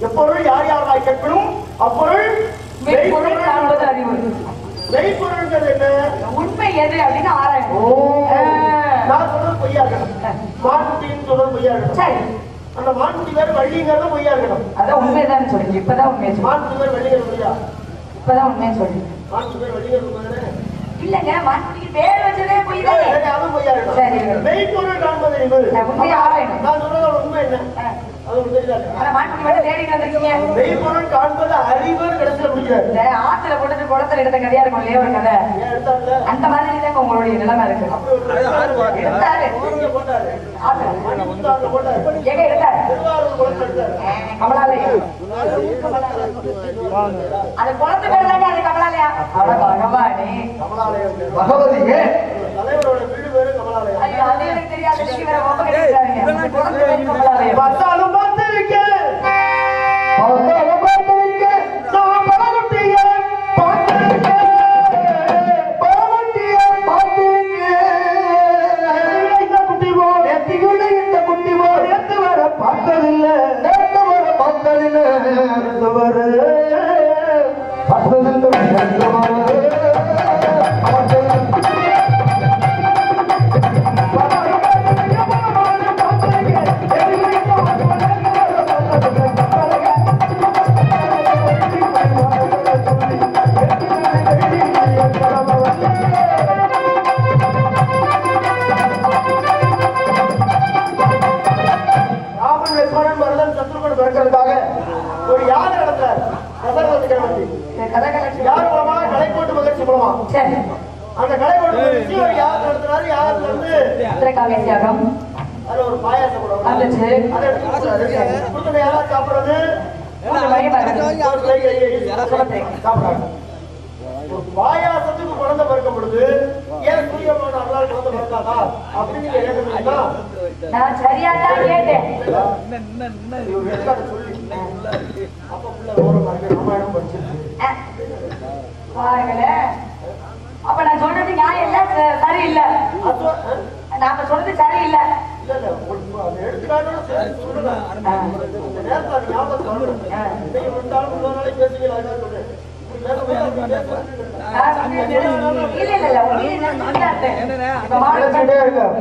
எப்பொருள் யார் யாராய் கேட்கணும் அப்பொருள் மெய்ப்பொருள் காண்பது அறிவு. மெய்ப்பொருள்ங்கிறது என்ன? உண்மை எது அப்படின்னு ஆராயணும். நான் சொல்றது பொய்யா இருக்கணும், மான்குட்டின்னு சொல்றது பொய்யா இருக்கணும். சரி, அந்த மான்குட்டி வேற வள்ளிங்கிறது பொய்யா இருக்கணும். அதான் உண்மைதான் சொல்றீங்க. இப்பதான் உண்மையை சொல்றீங்க. மான்குட்டி வேற வள்ளிங்கிறது பொய்யா? இப்பதான் உண்மையை சொல்றீங்க. மான்குட்டி வேற வள்ளிங்கிறது பொய்யா? இல்லங்க, மான்குட்டிக்கு பேர் வச்சதே பொய் தான். அதுவும் பொய்யா இருக்கணும். சரி, மெய்ப்பொருள் காண்பது அறிவு. உண்மையை ஆராயணும். நான் சொல்றது உண்மை என்ன? மெய்ப்பொருள் காண்பது அறிவுன்னு கடைசியில முடியாது. ஆத்துல போட்டு குளத்துல எடுத்த கதையா இருக்கும் இல்லையா ஒரு கதை, அந்த மாதிரி தான் உங்களுடைய நிலைமை இருக்கு. கமலாலயம் அது குளத்து பேர் தாங்க, அது கமலாலயா? பகவதியே தலைவரோட வீடு பேரு கமலாலயம். அது எனக்கு தெரியாது, நீங்க வேற ரொம்ப கேட்கிறாங்க. குளத்து பேரு கமலாலயம். பார்த்தாலும் பார்த்திருக்கேன், அந்த கலைக்கோட்டு வச்சு ஒரு யார் நடத்துறாரு, யார் வந்து திரைக்காவிய தியாகம் அதுல ஒரு பாயாசம் போடுவாங்க. வந்துச்சு அதை எடுத்து கொடுத்தத யாரா சாப்பிடுறது? சாப்பிடுறாங்க. ஒரு பாயாசத்துக்கு குழந்தை பிறக்கும் பொழுது ஏன் சூரியமான அல்லால் குழந்தை பிறக்காதா அப்படின்னு கேட்கணும்னா நான் சரியா தான் கேட்டேன். சொல்லி அப்ப பிள்ளை ராமாயணம் படிச்சிருக்கு பாருங்களேன். அப்ப நான் சொல்றது நியாயம் இல்ல, சரியில்லை. நாம சொல்றது சரியில்லை.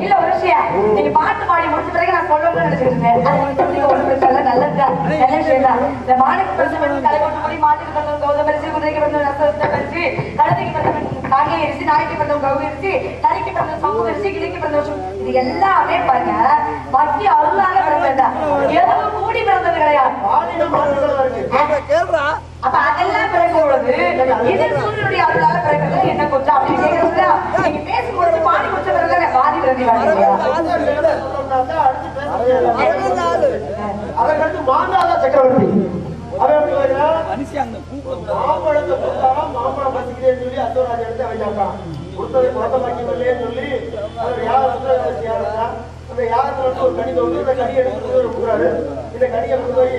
இல்ல ஒரு விஷயம், நீங்க பாட்டு பாடி முடிச்ச பிறகு நான் சொல்லணும்னு நினைச்சிருந்தேன். நல்லதுதான், நல்ல விஷயம் தான். இந்த மாநில பிரச்சனை தலைவட்டு மாட்டுக்கு பிறந்த கௌதம் பரிசு, குதிரைக்கு பிறந்த நஷ்ட பரிசு, கழுதைக்கு பிறந்த காங்கை அரிசி, நாய்க்கு பிறந்த கௌரி அரிசி, தறிக்கு பிறந்த சமூக அரிசி, கிளைக்கு பிறந்த இது எல்லாமே பாருங்க மத்திய அருளாக பிறந்ததா, எதுவும் கூடி பிறந்தது கிடையாது. அப்ப அதெல்லாம் பிறக்கும் பொழுது இது சூரியனுடைய அருளாக பிறக்கிறது என்ன கொஞ்சம் அப்படின்னு கேட்கறது. நீங்க பேசும்பொழுது பாடி முடிச்ச பிறகு பாதி பிரதி அதற்கு மாந்தாதா சக்கரவர்த்தி மாம்பழத்தை கொடுத்தாரா, மாம்பழம் பசிக்கிறேன்னு சொல்லி அத்தோராஜ் எடுத்து அவன் கொடுத்ததை குழந்தை சொல்லி யார் அந்த யாருக்கு வந்து ஒரு கனி தோன்று இந்த கனி எடுத்து கொடுக்குறாரு. இந்த கனியை கொண்டு போய்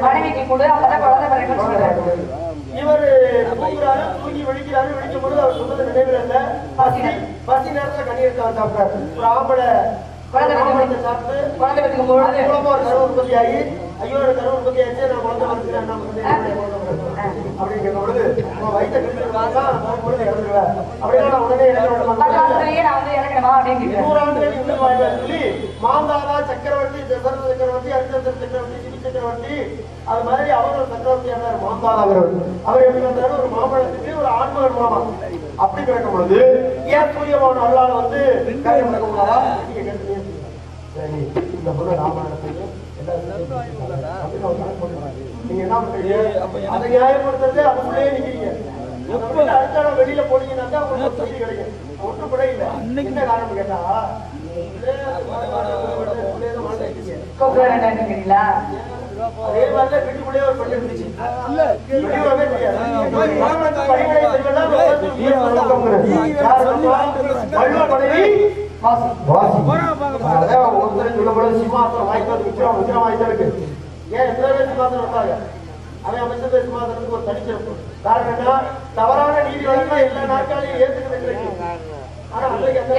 மனைவிக்கு கொடு, அப்பதான் குழந்தை பிறகு சொல்றாரு. இவர் தூங்குறாரு, தூங்கி விழிக்கிறாரு. விழிக்கும் போது அவர் சொன்னது நினைவில் இல்லை. பசி நேரத்துல கனி எடுத்து அவர் சாப்பிட்டாரு. ஒரு ஆம்பளை குழந்தை சாப்பிட்டு குழந்தை பெற்றுக்கும் பொழுது மூலமா ஒரு கரு உற்பத்தி ஆகி ஐயோ கரு உற்பத்தி ஆச்சு, நான் குழந்தை வளர்க்கிறேன் அப்படின்னு கேட்கும் பொழுது வயிற்ற பொழுது இறந்துருவேன் அப்படின்னா நான் உடனே சொல்லி மாந்தாதா சக்கரவர்த்தி, தசரத சக்கரவர்த்தி, ஹரிச்சந்திர சக்கரவர்த்தி, சிவி சக்கரவர்த்தி, அது மாதிரி அவர் ஒரு சக்கரவர்த்தியான மாந்தாதாகிறவர். அவர் எப்படி வந்தாரு? ஒரு மாம்பழத்துக்கு ஒரு ஆண்மகன் மூலமா அப்படி பிறக்கும் பொழுது ஏன் சூரியமான அருளால வந்து காரியம் நடக்க முடியாதா? சரி, இந்த பொருளை ராமாயணத்துக்கு நீங்க என்ன பண்றீங்க? அதை நியாயப்படுத்துறது அதுக்குள்ளேயே நிக்கிறீங்க. அடுத்த வெளியில போனீங்கன்னா உங்களுக்கு செய்தி கிடைக்கும். ஒன்றுபட இல்லை. என்ன காரணம் கேட்டா கொக்கு வரீங்களா? அதே மாதிரி வீட்டுக்குள்ளே ஒரு பெண் இருந்துச்சு. வெளியூரவே தெரியாது. படிமனை செல்வெல்லாம் வள்ளுவர் மனைவி வாசி. அதான் ஒருத்தர் சொல்லப்படும் சிம்மாசனம் வாய்க்காது விக்ரமாதித்தனுக்கு ஏன் எத்தனை பேர் சிம்மாசனம் வந்தாங்க? அவன் அமைச்சர் பேர் சிம்மாசனத்துக்கு ஒரு தனிச்சிறப்பு. காரணம் என்ன? தவறான நீதி வழங்கினா எல்லா நாட்களையும் ஏற்றுக்கிறது. ஆனா அன்றைக்கு அந்த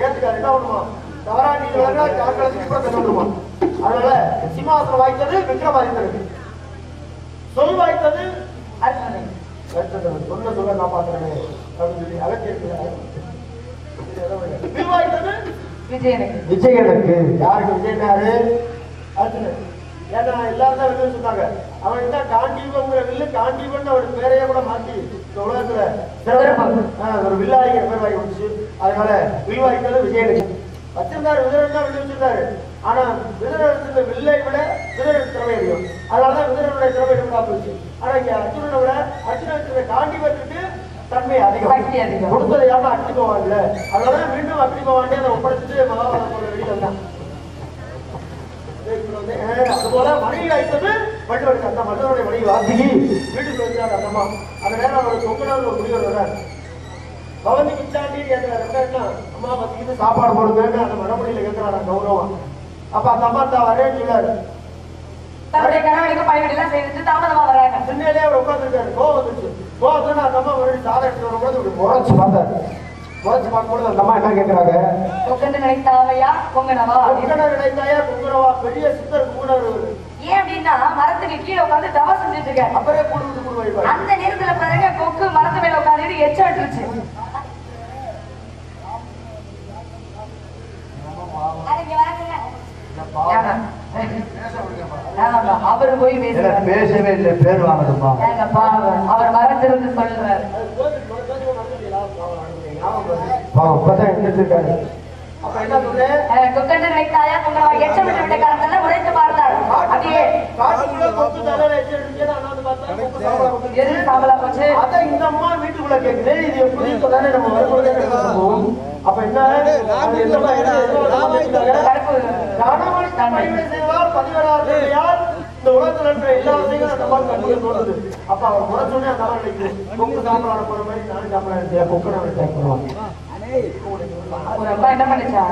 ஏற்றுக்காரு என்ன பண்ணுமா? தவறான நீதி வழங்கினா நாட்களுக்கு கூட தந்துடுமா? அதனால சிம்மாசனம் வாய்த்தது விக்ரமாதித்தனுக்கு, சொல் வாய்த்தது சொன்ன சொல்ல காப்பாற்றுறேன் அப்படின்னு சொல்லி அகற்றியிருக்கிறார். வாய்த்தது விஜயனுக்கு. யாருக்கு விஜயனாரு? அர்ஜுனன். ஏன்னா எல்லாரும் தான் வெளியே சொன்னாங்க. அவன் தான் காண்டீபங்கிற வில்லு, காண்டீபன் அவருக்கு பேரையே கூட மாற்றி இந்த உலகத்துல ஒரு வில்லாளிங்கிற பேர் வாங்கி வந்துச்சு. அதனால வில் வாய்த்தது விஜயனுக்கு. வச்சிருந்தாரு விதரன் தான் வெளியே வச்சிருந்தாரு. ஆனா விதரன் வில்லை விட விதரன் திறமை அதிகம். அதனாலதான் விதரனுடைய திறமை காப்பிடுச்சு. ஆனா இங்க அர்ஜுனனை விட அர்ஜுனன் வச்சிருந்த காண்டீபத்துக்கு தன்மை அதிகம். கொடுத்ததை யாரும் அக்னி போவாங்கல்ல, அதனால மீண்டும் அக்னி போவாண்டே அதை ஒப்படைச்சிட்டு மகாபாரதத்தோட வெளியில வந்தான். அதுபோல மனைவி வாய்த்தது வள்ளுவருக்கு. அந்த வள்ளுவருடைய மனைவி வாசிக்கு வீட்டுக்கு வச்சாரு அந்த அம்மா. அந்த நேரம் அவருக்கு சொங்கனார் ஒரு முனிவர் வர்றாரு. பவனி கிச்சாண்டி கேட்கிறாருன்னா அம்மா பத்திக்கிட்டு சாப்பாடு போடுங்கன்னு அந்த மனமொழியில கேட்கிறாரு கௌரவம். அப்ப அந்த அம்மா தான் வரேன்னு சொல்லாரு. சின்னே அவர் உட்காந்துருக்காரு. கோவம் வந்துச்சு. கோவத்துல அந்த அம்மா மறுபடியும் சாதம் எடுத்து வரும்போது முறைச்சு பார்த்தாரு. முறைச்சு பார்க்கும்போது அந்த அம்மா என்ன கேட்கிறாங்க? நினைத்தாயா பொங்கனவா? நினைத்தாயா பொங்கனவா? பெரிய சித்தர் கும்பிடாரு. ஏன் அப்படின்னா மரத்துக்கு கீழே உட்காந்து தவம் செஞ்சுட்டு இருக்காரு. அப்பவே கூடு விட்டு கூடு வைப்பாரு. அந்த நேரத்துல பாருங்க கொக்கு மரத்து மேல உட்காந்து எச்ச விட்டுருச்சு. அவரு போய் பேசவே இல்லை, பேர் வாங்கணுமா? அவர் மறந்திருந்து சொல்றாரு. அப்ப என்ன சொல்றேன்? கொக்கண்டு நினைத்தாயா பொங்கனவா? எச்ச விட்டு விட்ட காலத்துல உரைத்து பார்த்தார். அப்படியே காட்டுக்குள்ள கொக்கு தலையில எச்சரிக்கைன்னு அண்ணாந்து பார்த்தா எது சாம்பலா போச்சு. அதான் இந்த அம்மா வீட்டுக்குள்ள கேக்குது. இது எப்படி சொன்னாலே நம்ம வரும்போதே போவோம். அப்ப என்ன செய்வார்? பதிவரால் இந்த உலகத்தில் இருக்கிற எல்லா விஷயங்களும் அந்த மாதிரி கண்ணுக்கு தோணுது. அப்ப அவர் முறை சொன்னே அந்த மாதிரி நினைக்குது. கொக்கு சாம்பலான போற மாதிரி நானும் சாம்பலா இருந்தேன். கொக்கு நான் டேக் பண்ணுவாங்க. ஒரு அப்பா என்ன பண்ணிச்சா?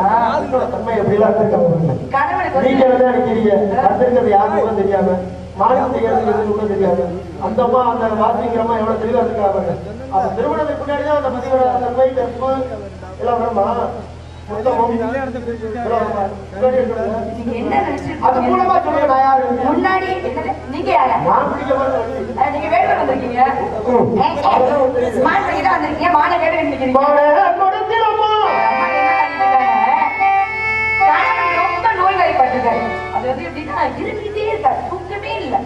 தன்மை எப்படிலாம் இருக்காங்க. கணவனுக்கு நீங்க என்ன நினைக்கிறீங்க? அடுத்திருக்கிறது யாருக்கும் கூட தெரியாம, மாநிலம் செய்யறது கூட தெரியாது. அந்த அம்மா அந்த வாசிக்கிறமா எவ்வளவு தெளிவா இருக்காங்க. அந்த திருமணத்துக்கு முன்னாடிதான் அந்த பதிவரான தன்மை கற்பு எல்லாம் வருமா? அது மூலமா சொல்லுங்க. நான் யாரு? முன்னாடி நீங்க யாரு? நீங்க வேலை வந்திருக்கீங்க. ஸ்மார்ட் பண்ணி தான் வந்திருக்கீங்க. மான வேலை நிக்கிறீங்க. ரொம்ப நோய்வாய்ப்பட்டிருக்காரு. அது வந்து எப்படின்னா இருந்துகிட்டே இருக்காரு. தூக்கமே இல்லை.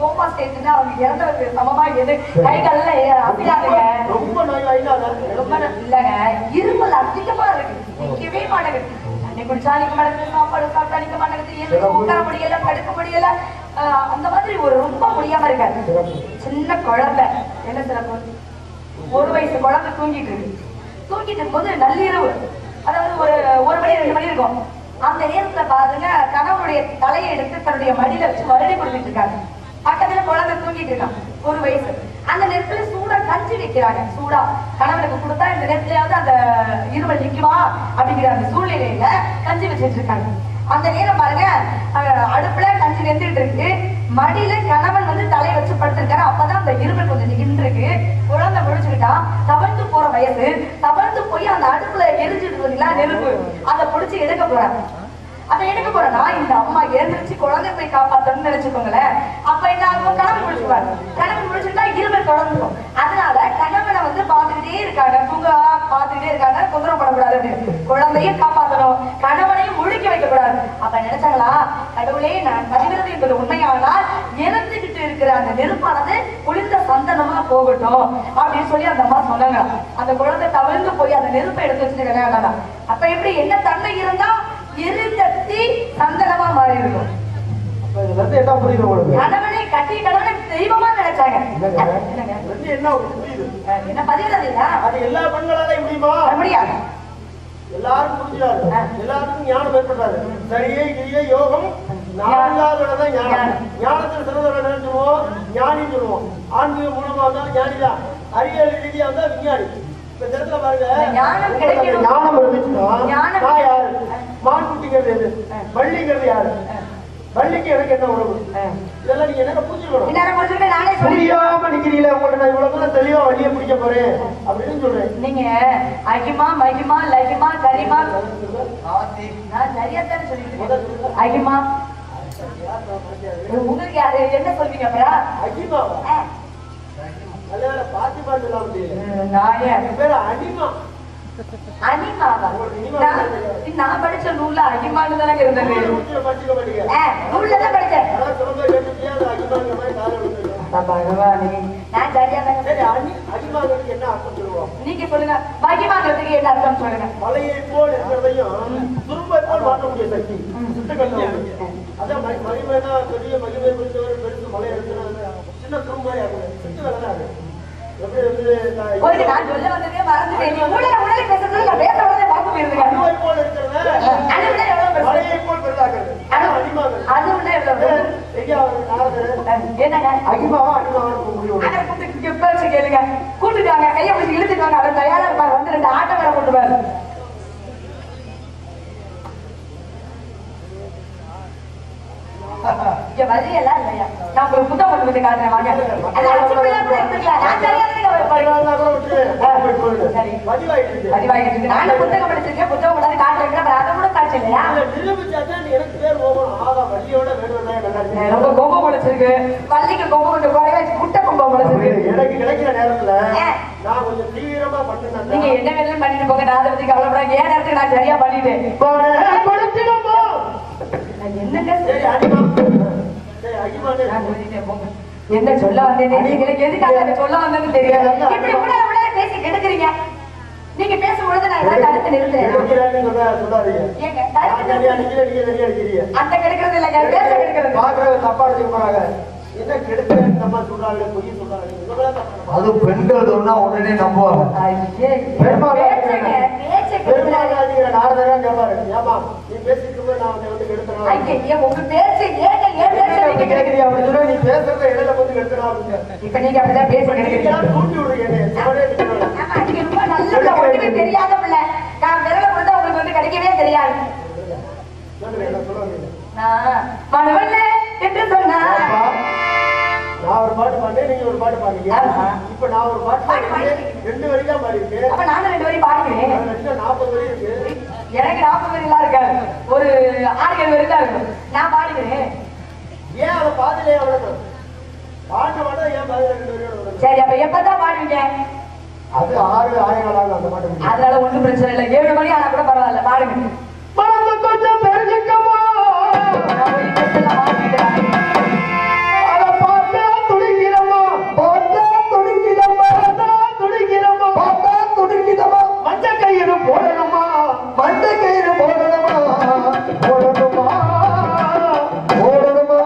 கோமா ஸ்டேஜ்னா அவங்க இறந்தவருக்கு சமமா எது கை காலெல்லாம் அப்படியாங்க. ரொம்ப நோய்வாயினா ரொம்ப இல்லங்க. இருமல் அதிகமா இருக்கு. நிக்கவே மாட்டேங்குது. தண்ணி குடிச்சா நிக்க மாட்டேங்குது. சாப்பாடு சாப்பிட்டா நிக்க மாட்டேங்குது. எதுவும் உட்கார முடியல, படுக்க முடியல. அந்த மாதிரி ஒரு ரொம்ப முடியாம இருக்காரு. சின்ன குழந்தை. என்ன சிறப்பு? 1 வயசு குழந்தை தூங்கிட்டு இருக்கு. தூங்கிட்டு இருக்கும்போது நள்ளிரவு, அதாவது ஒரு மணி 2 மணி இருக்கும். அந்த நேரத்துல பாருங்க கணவனுடைய தலையை எடுத்து தன்னுடைய மடியில வச்சு வருடி கொடுத்துட்டு இருக்காங்க. பக்கத்துல குழந்தை தூங்கிட்டு இருக்கான். 1 வயசு. அந்த நேரத்துல சூடா கஞ்சி வைக்கிறாங்க. சூடா கணவனுக்கு கொடுத்தா இந்த நேரத்துலயாவது அந்த இருமல் நிக்குமா அப்படிங்கிற அந்த சூழ்நிலையில கஞ்சி வச்சுட்டு இருக்காங்க. அந்த நேரம் பாருங்க அடுப்புல கஞ்சி வெந்துட்டு இருக்கு. மடியில கணவன் வந்து தலையை வச்சு படுத்திருக்காரு. அப்பதான் அந்த இருமல் கொஞ்சம் நின்று இருக்கு. குழந்தை முடிச்சுக்கிட்டா தவழ்ந்து போற வயசு. தவழ்ந்து போய் அந்த அடுப்புல எரிஞ்சிட்டு இருந்தீங்களா நெருப்பு, அதை பிடிச்சி எடுக்க போறாங்க. அதை எடுக்க போறேன்னா இந்த அம்மா எழுந்திரிச்சு குழந்தை போய் காப்பாத்தணும்னு நினைச்சுக்கோங்களேன். அப்ப என்ன ஆகும்? கணவன் முடிச்சுப்பாரு. கணவன் முடிச்சுட்டா இருமல் தொடர்ந்துடும். அதனால கணவனை வந்து பாத்துக்கிட்டே இருக்காங்க. தூங்க பாத்துக்கிட்டே இருக்காங்க. தொந்தரவு பண்ணக்கூடாது. குழந்தையும் காப்பாற்றணும், கணவனையும் முழுக்கி வைக்க கூடாது. அப்ப நினைச்சாங்களா, கடவுளே நான் பதிவிறது என்பது உண்மையானால் இறந்துகிட்டு இருக்கிற அந்த நெருப்பானது குளிர்ந்த சந்தனமா போகட்டும் அப்படின்னு சொல்லி அந்த அம்மா சொன்னாங்க. அந்த குழந்தை தவிர்த்து போய் அந்த நெருப்பை எடுத்து வச்சுட்டு கல்யாணம். அப்ப எப்படி என்ன தன்மை இருந்தா எரிந்தத்தி சந்தனமா மாறி இருக்கும். கணவனை கட்டி கணவனை தெய்வமா நினைச்சாங்க. என்ன பதிவு? அது எல்லா பெண்களால முடியுமா? முடியாது. எல்லாரும் புரிஞ்சாரு, எல்லாருக்கும் ஞானம் ஏற்பட்டாரு. சரியே கிரியே யோகம் நான்காவது ஞானம். ஞானத்தில் சிறந்தவரை என்ன சொல்லுவோம்? ஞானின்னு சொல்லுவோம். ஆன்மீக மூலமா இருந்தாலும் ஞானிதான், அறிவியல் ரீதியா இருந்தா விஞ்ஞானி. இப்ப இடத்துல பாருங்க, ஞானம் இருந்துச்சுன்னா நான் யாரு? மான்குட்டிங்கிறது எது? வள்ளிங்கிறது யாரு? வள்ளிக்கு எனக்கு என்ன உறவு? இதெல்லாம் நீங்க என்ன புரிஞ்சுக்கணும். புரியாம நிக்கிறீங்களே, உங்கள்ட்ட நான் இவ்வளவு தூரம் தெளிவா வள்ளியை பிடிக்க போறேன் அப்படின்னு சொல்றேன். நீங்க அகிமா மகிமா லகிமா கரிமா நான் சரியா தானே சொல்லிட்டு அகிமா உங்களுக்கு யாரு என்ன சொல்றீங்க? அகிமாவா? அதனால பாத்தி பாட்டு எல்லாம் பேரு அனிமா. அனிமாவா? நான் படிச்ச நூல்ல அகிமான்னு தானே இருந்தது. நூல்ல தான் படிச்சேன். பகவானே, நான் சரியா அகிமாங்கிறதுக்கு என்ன அர்த்தம் சொல்லுவோம்? நீங்க சொல்லுங்க. மகிமாங்கிறதுக்கு என்ன அர்த்தம் சொல்லுங்க. மலையை போல் இருக்கிறதையும் துரும்பை போல் மாற்றக்கூடிய சக்தி. அதான் மகிமைனா பெரிய மகிமை புரிந்தவர் பெருசு மலை எடுத்து சின்ன துரும்பாய் ஆகும். சிட்டு வேலைதான் எப்படி வந்து நான் சொல்ல வந்ததே மறந்துட்டேன். உடனே பேசுறது நான் பேச உடனே பார்க்க போயிருந்தேன். அணுவை போல் இருக்கிறத மலையை போல் பெரிதாக்குறது. அது உள்ள எவ்வளவு என்னங்க அகிமாவா அனிமாவா முடியும். பேச்சு கேளுங்க. கூட்டுட்டாங்க, கையை பிடிச்சி இழுத்துட்டாங்க. அவர் தயாரா இருப்பார். வந்து 2 ஆட்டோ வேற கொண்டுவாரு. இங்க வரியெல்லாம் இல்லையா? நான் ஒரு புத்தகம் கொண்டு வந்து காட்டுறேன் வாங்க. நானும் புத்தகம் படிச்சிருக்கேன். புத்தகம் கொண்டாந்து காட்டுறேன். அதை கூட காட்சி இல்லையா? ரொம்ப கொம்பு முடிச்சிருக்கு. பள்ளிக்கு கொம்பு கொண்டு போய் குட்டை கொம்பு முடிச்சிருக்கு. எனக்கு கிடைக்கிற நேரத்துல நான் கொஞ்சம் தீவிரமா பண்ணுறேன். நீங்க என்ன வேணும் பண்ணிட்டு போங்க. நான் அதை பத்தி கவலைப்படாது. ஏன் நேரத்துக்கு நான் சரியா பண்ணிட்டேன். என்ன சொல்ல வந்தேன்? எதுக்காக சொல்ல வந்தேன்னு தெரியாது. இப்படி கூட பேசி கெடுக்குறீங்க. நீங்க பேசும்பொழுது நான் ஏதாவது கருத்து நிறுத்தேன். அந்த கெடுக்கிறது இல்லைங்க, பேச கெடுக்கிறது. தப்பா எடுத்துக்க போறாங்க. என்ன கெடுக்கிறேன்னு நம்ம சொல்றாங்க, பொய் சொல்றாங்க. அது பெண்கள் சொன்னா உடனே நம்புவாங்க. பெருமாள் நாரதரா கேட்பாரு, ஏமா நீ பேசிட்டு போய் நான் வந்து கெடுக்கிறேன். உங்க பேச்சு நீ பேசுறத இடையில வந்து கெடுக்கிறா அப்படின்னு. இப்ப நீங்க அப்படிதான் பேச தூண்டி விடுறீங்க. தெரியாத பிள்ளை நான் விரல கொடுத்தா உங்களுக்கு வந்து கிடைக்கவே தெரியாது. என்று சொன்னா நான் ஒரு பாட்டு பாடுறேன், நீங்க ஒரு பாட்டு பாடுறீங்க. இப்ப நான் ஒரு பாட்டு பாடுறேன், 2 வரி தான் பாடிருக்கேன். அப்ப நானும் 2 வரி பாடுகிறேன். 40 வரி இருக்கு. எனக்கு 40 வரிலாம் இருக்காது, ஒரு 6-7 வரி தான் இருக்கும். நான் பாடுகிறேன். ஏன் அவ பாதிலே அவ்வளவு பாட்டு பாட ஏன் பாதில 2 வரியோட? சரி, அப்ப எப்பதான் பாடுவீங்க? அது 6-6 அந்த பாட்டு. அதனால ஒன்றும் பிரச்சனை இல்லை. 7 மணி ஆனா கூட பரவாயில்ல, பாடுங்க. கொஞ்சம் தெரிஞ்சுக்கமா மஞ்ச கயிறு போடணுமா, மஞ்ச கயிறு போடணுமா, போடணுமா போடணுமா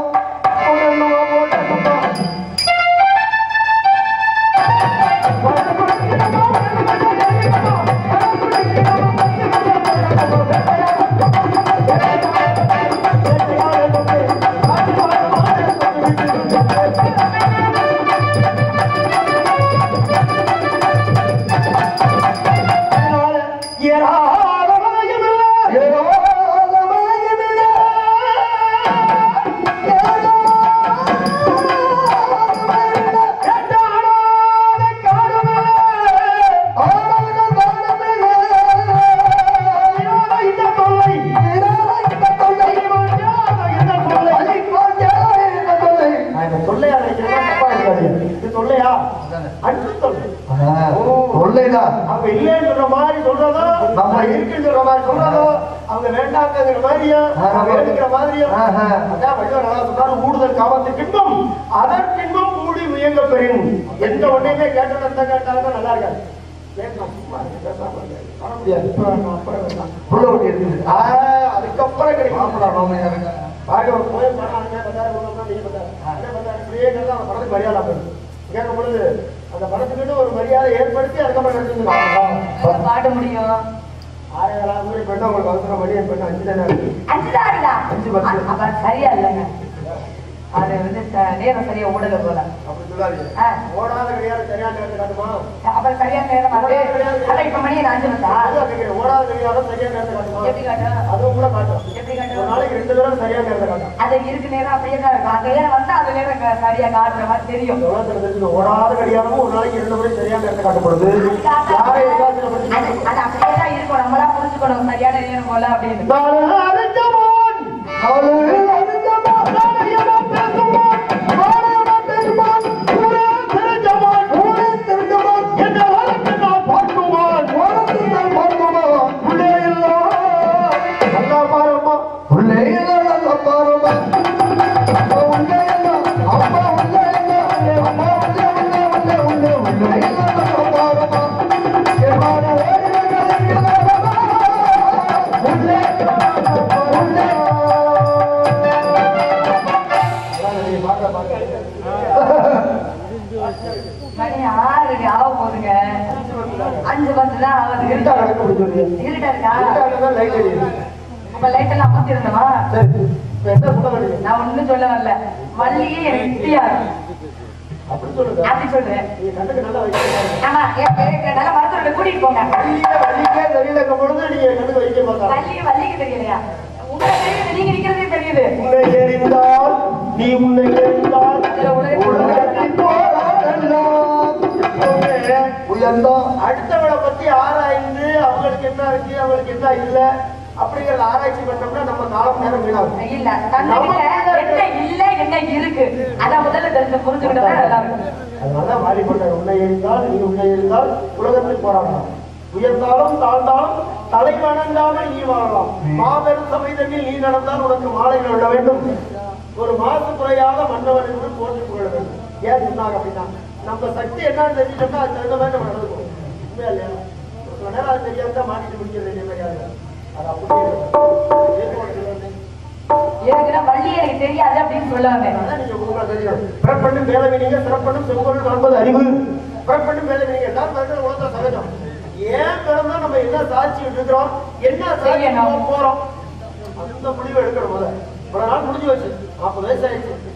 போடணுமா போடணுமா. ஊடுதல் காமத்துக்கின்பம் அதற்கின்பம் கூடி முயங்க பெறும். எந்த ஒன்றையுமே கேட்டதை கேட்டாலும் நல்லா இருக்காது. அதுக்கப்புறம் கிடைக்கும். படத்துக்கு மரியாதை கேட்கும் பொழுது அந்த படத்துக்கிட்ட ஒரு மரியாதை ஏற்படுத்தி அதுக்கப்புறம் பாட முடியும். 6,000 பெண்ணு உங்களுக்கு அவசரம் பண்ணி என் பெண்ணு 5 தானே இருக்கு. 5 தான் ஆகுதா? 5 பத்து. அப்ப சரியா இல்லைங்க. அது வந்து நேரம் சரியா ஓடல போல. அப்படி சொல்லாதீங்க. ஓடாத கிடையாது, சரியான நேரத்தை காட்டுமா? அப்ப சரியான நேரம் அது. அட இப்ப மணி 5 வந்தா. ஓடாத கிடையாது, சரியான நேரத்தை காட்டுமா? எப்படி காட்டும்? அதுவும் கூட காட்டும். எப்படி காட்டும்? ஒரு நாளைக்கு 2 தடவை சரியான நேரத்தை காட்டும். அது இருக்கு நேரம் அப்படியே தான் இருக்கும். அந்த நேரம் வந்தா அந்த நேரம் சரியா காட்டுற மாதிரி தெரியும். ஓடாத கிடையாதும் ஒரு நாளைக்கு 2 முறை சரியான நேரத்தை காட்டப்படுது. யாரை விசாரிச்சு பத்தி அது அப்படியே தான் இருக்கும். நம்மளா புரிஞ்சுக்கணும் சரியான நேரம் போல அப்படின்னு. மணி 6 ஆக போகுதுங்க. 5 தான் ஆகுது. இருட்டா இருக்கா? லைட் எரியுது. அப்ப லைட் எல்லாம் அமர்த்திருந்தமா? சரி, என்ன சொல்ல வரீங்க? நான் ஒண்ணும் சொல்ல வரல. வள்ளியே எனக்கு தெரியாது. அப்படி சொல்லுங்க. அப்படி சொல்றேன். நீங்க கண்ணுக்கு நல்லா வைக்கிறீங்க. ஆமா, என் பேருக்கு நல்லா மருத்துவரை கூட்டிட்டு போங்க. வள்ளிக்கே தெரியல பொழுது நீங்க கண்ணுக்கு வைக்க மாட்டாங்க. வள்ளிக்கு தெரியலையா? உங்களுக்கு தெரியுது, நீங்க நிக்கிறதே தெரியுது. உன்னை எறிந்தால் நீ உன்னை எறிந்தால் அடுத்தவளை பத்தி ஆராய்ந்து அவங்களுக்கு என்ன இருக்கு அவங்களுக்கு என்ன இல்ல அப்படிங்கறத ஆராய்ச்சி பண்ணோம்னா நம்ம காலம் நேரம் வீணாகும். இல்ல என்ன இல்ல என்ன இருக்கு அத முதல்ல தெரிஞ்சு புரிஞ்சுக்கிட்டா நல்லா இருக்கும். அதனால மாறி போட்ட உன்னை எறிந்தால் நீ உன்னை எறிந்தால் உலகத்தில் போராடலாம். உயர்ந்தாலும் தாழ்ந்தாலும் தலை வணங்காமல் நீ வாழலாம். மாபெரும் சமயத்தில் நீ நடந்தால் உனக்கு மாலைகள் விட வேண்டும். ஒரு மாசு குறையாத மன்னவன் என்று போட்டுக் கொள்ள வேண்டும். ஏன் சொன்னாங்க அப்படின்னா நம்ம சக்தி என்னன்னு தெரிஞ்சுட்டோம்னா அது தகுந்த மாதிரி நம்ம நடக்கும். உண்மையா இல்லையா? ஒரு நேரம் அது தெரியாத மாட்டிட்டு முடிக்கிறது வேண்டிய கிடையாது. அது அப்படியே ஏற்கனவே வள்ளி எனக்கு தெரியாது அப்படின்னு சொல்லுவாங்க. நீங்க உங்களுக்கு தெரியும். பிறப்பண்ணும் வேலைவினீங்க சிறப்பண்ணும் செம்பொருள் காண்பது அறிவு. பிறப்பண்ணும் வேலைவினீங்க எல்லாரும் பிறகு உலகத்தை சகஜம். ஏன் பிறந்தா நம்ம என்ன சாட்சி இருக்கிறோம், என்ன சாட்சி போறோம், அந்த முடிவு எடுக்கணும். முதல்ல ஒரு நாள் முடிஞ்சு வச்சு 40 வயசு ஆயிடுச்சு.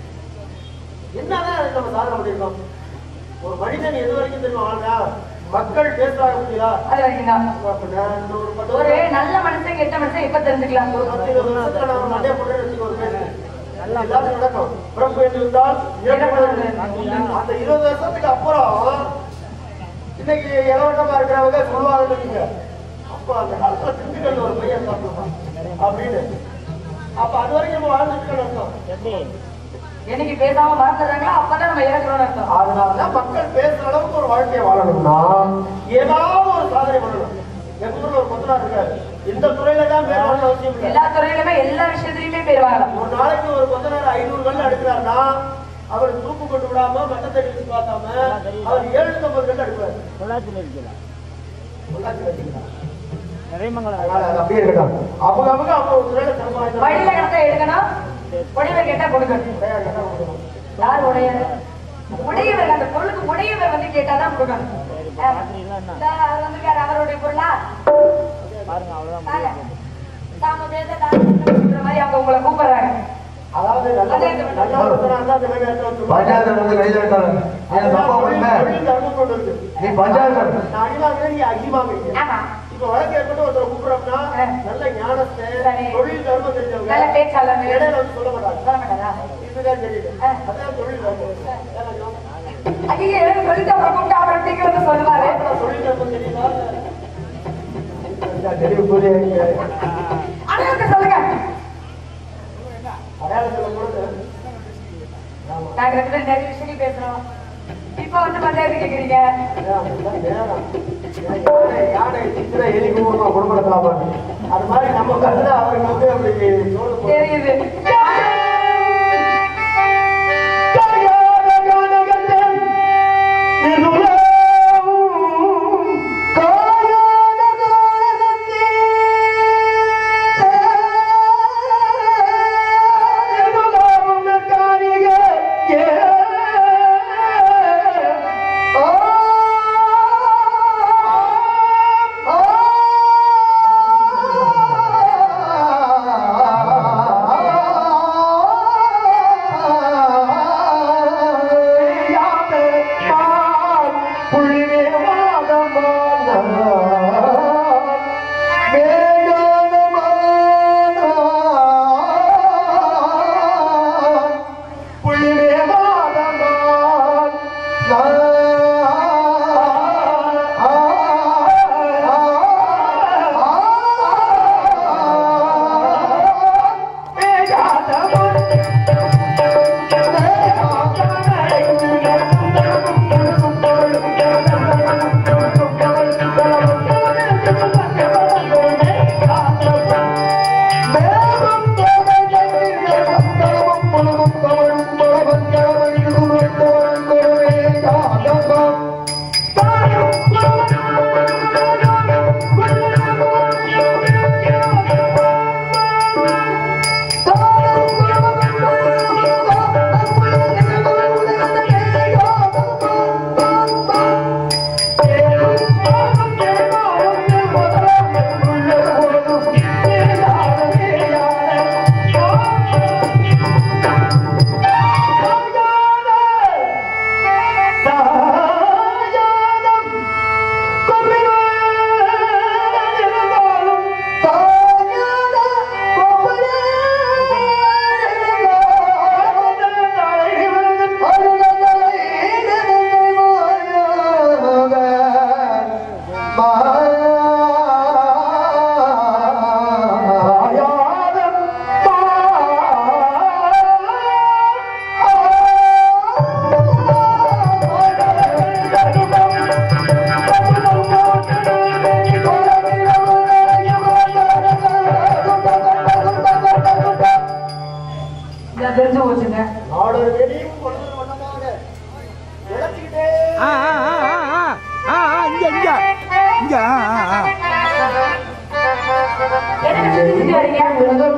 என்னதான் நம்ம சாதனை பண்ணிருக்கோம்? ஒரு மனிதன் எது வரைக்கும் தெரியும் வாழ்ந்தா மக்கள் பேசுறாங்க முடியல அது வரைக்கும் ஒரு நல்ல மனுஷன் கெட்ட மனுஷன் எப்ப தெரிஞ்சுக்கலாம்? ஒரு 10-20 வருஷத்துல நம்ம மண்டைய போட்டு வச்சுக்கோ ஒரு பேசு எல்லாரும் நடக்கும். பிறப்பு என்றிருந்தால் அந்த 20 வருஷத்துக்கு அப்புறம் இன்னைக்கு இளவட்டமா இருக்கிறவங்க சொல்லுவாங்க நீங்க அப்ப அந்த காலத்துல திண்டுக்கல் ஒரு பையன் சாப்பிடுவான் அப்படின்னு. அப்ப அது வரைக்கும் நம்ம வாழ்ந்துட்டு அர்த்தம். என்னைக்கு பேசாம மறந்துடுறாங்களோ அப்பதான் நம்ம இறக்குறோம்னு அர்த்தம். அதனாலதான் மக்கள் பேசுற அளவுக்கு ஒரு வாழ்க்கையை வாழணும்னா ஏதாவது ஒரு சாதனை பண்ணணும். எங்க ஊர்ல ஒரு கொத்தனார் இருக்காரு. இந்த துறையில தான் பேர் வாழணும் அவசியம் இல்லை. எல்லா துறையிலுமே எல்லா விஷயத்திலயுமே பேர் வாங்கலாம். ஒரு நாளைக்கு ஒரு கொத்தனார் 500 கல் அடுக்கிறாருன்னா அவர் தூக்கு கொண்டு விடாம மட்டத்தை எடுத்து பார்க்காம அவர் 750 கல் அடுப்பாரு. அப்படியே இருக்கட்டும். அவங்க ஒரு துறையில சிரமம் வழியில கிடத்தா எடுக்கணும், உடையவர் கேட்டா கொடுக்கணும். யார் உடையவர்? உடையவர் அந்த பொருளுக்கு உடையவர் வந்து கேட்டாதான் கொடுக்கணும். வந்திருக்காரு அவருடைய பொருளா மாதிரி அவங்க உங்களை கூப்பிடுறாங்க. அதாவது பஞ்சாயத்து வந்து கையில எடுத்தாங்க. நீ பஞ்சாயத்து நீ அகிமாங்க. இப்ப வழக்கு ஏற்பட்டு ஒருத்தர் கூப்பிடுறோம்னா நல்ல ஞானத்தை தொழில் தர்மம் தெரிஞ்சவங்க இடையில வந்து சொல்ல மாட்டாங்க. இதுதான் தெரியுது. அதான் தொழில் தர்மம். ஐயா எனக்கு சொல்லிட்டு அப்புறம் கூப்பிட்டு அவர் அப்படிங்கிறது சொல்லுவாரு. தொழில் தர்மம் தெரியுமா? தெளிவு அடையாளத்தை சொல்லுங்க. அடையாளத்துல பொழுது நாங்க ரெண்டு பேரும் நிறைய விஷயங்கள் பேசுறோம். இப்ப வந்து பஞ்சாயத்து கேக்குறீங்க. யானை சித்திர எலி கூடமா குடும்பம் அது மாதிரி நம்ம கருது அவருக்கு வந்து அப்படி தெரியுது.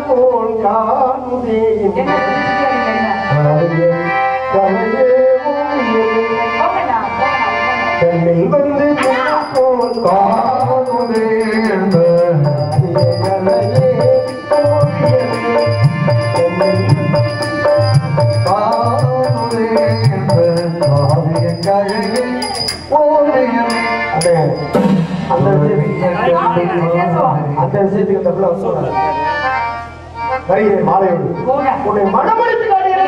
போல் காணுதே கண்ணில் வந்து போல் காணுதே அந்த விஷயத்துக்கு தப்புல வருகிறேன் மாலையோடு உன்னை மனமடித்து காட்டுகிறேன்.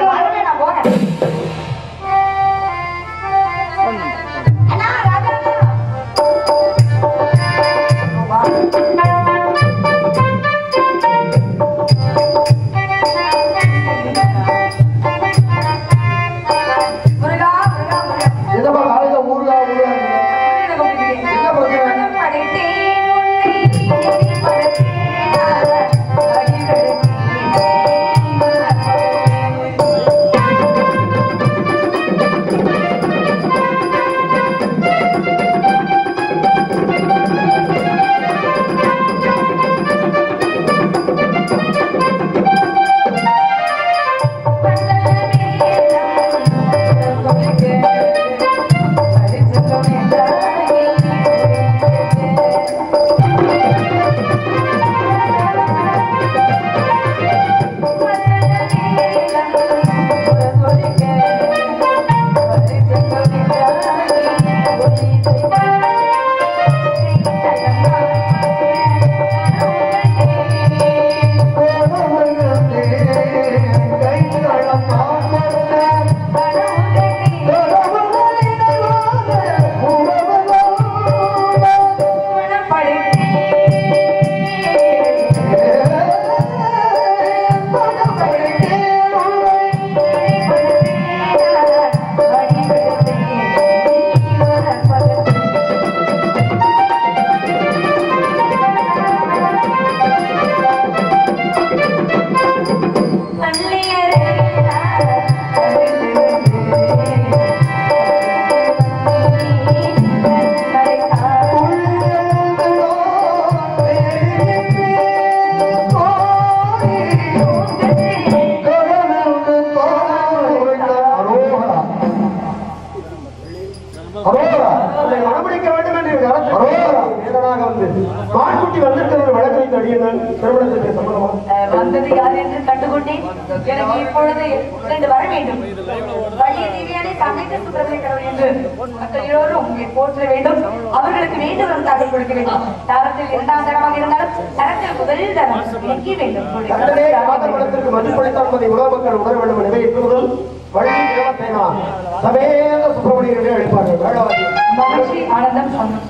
வந்தது யார் என்று கண்டுகொண்டேன். எனக்கு இப்பொழுது 2 வர வேண்டும். வழிய தேவியானே சமைத்த சுப்பிரமணிய கடவுள் என்று மக்கள் எல்லோரும் உங்களை போற்ற வேண்டும். அவர்களுக்கு வேண்டும் தாக்கல் கொடுக்க வேண்டும். தரத்தில் 2ஆம் தரமாக இருந்தாலும் தரத்தில் முதலில் தரம் எங்கே வேண்டும். மதிப்பளித்தால் உலக மக்கள் உணர வேண்டும் எனவே இப்பொழுதும் வழி தேவசேனா சமேத சுப்பிரமணியன் என்று அழைப்பார்கள். மகிழ்ச்சி ஆனந்தம் சொந்தம்.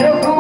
Yes,